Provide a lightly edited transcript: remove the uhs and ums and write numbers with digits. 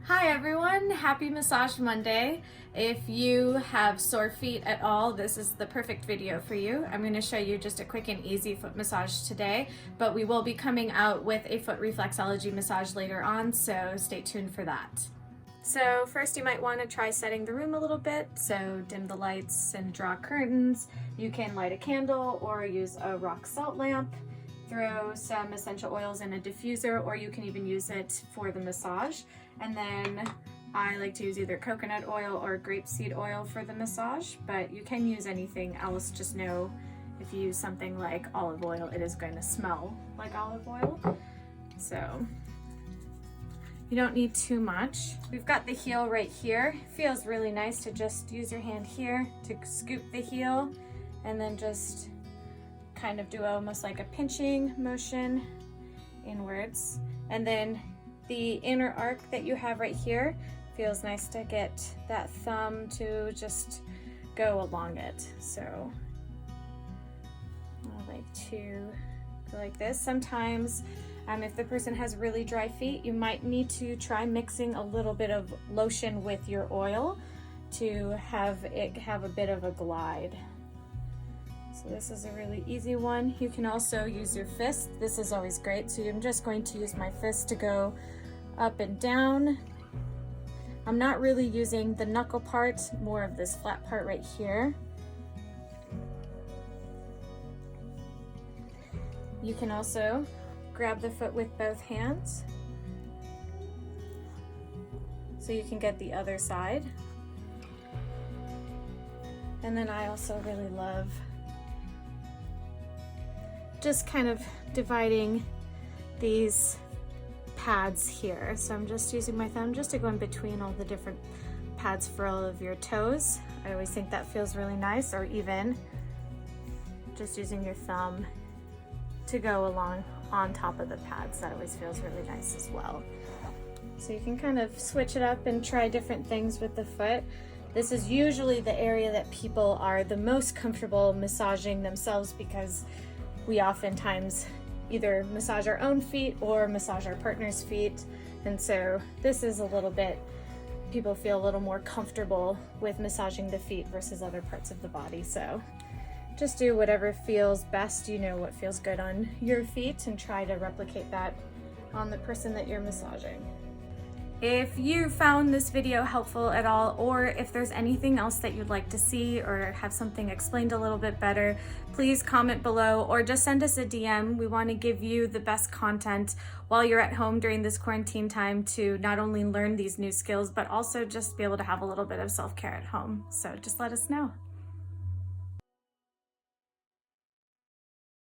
Hi everyone, happy Massage Monday. If you have sore feet at all, this is the perfect video for you. I'm going to show you just a quick and easy foot massage today, but we will be coming out with a foot reflexology massage later on, so stay tuned for that. So first you might want to try setting the room a little bit, so dim the lights and draw curtains. You can light a candle or use a rock salt lamp. Throw some essential oils in a diffuser, or you can even use it for the massage. And then I like to use either coconut oil or grapeseed oil for the massage, but you can use anything else. Just know if you use something like olive oil, it is going to smell like olive oil. So you don't need too much. We've got the heel right here. It feels really nice to just use your hand here to scoop the heel and then just kind of do almost like a pinching motion inwards. And then the inner arc that you have right here, feels nice to get that thumb to just go along it. So I like to go like this. Sometimes if the person has really dry feet, you might need to try mixing a little bit of lotion with your oil to have it have a bit of a glide. So this is a really easy one. You can also use your fist. This is always great. So I'm just going to use my fist to go up and down. I'm not really using the knuckle part, more of this flat part right here. You can also grab the foot with both hands so you can get the other side. And then I also really love just kind of dividing these pads here. So I'm just using my thumb just to go in between all the different pads for all of your toes. I always think that feels really nice, or even just using your thumb to go along on top of the pads. That always feels really nice as well. So you can kind of switch it up and try different things with the foot. This is usually the area that people are the most comfortable massaging themselves, because we oftentimes either massage our own feet or massage our partner's feet. And so this is a little bit, people feel a little more comfortable with massaging the feet versus other parts of the body. So just do whatever feels best. You know what feels good on your feet, and try to replicate that on the person that you're massaging. If you found this video helpful at all, or if there's anything else that you'd like to see or have something explained a little bit better, please comment below or just send us a DM. We want to give you the best content while you're at home during this quarantine time to not only learn these new skills, but also just be able to have a little bit of self-care at home. So just let us know.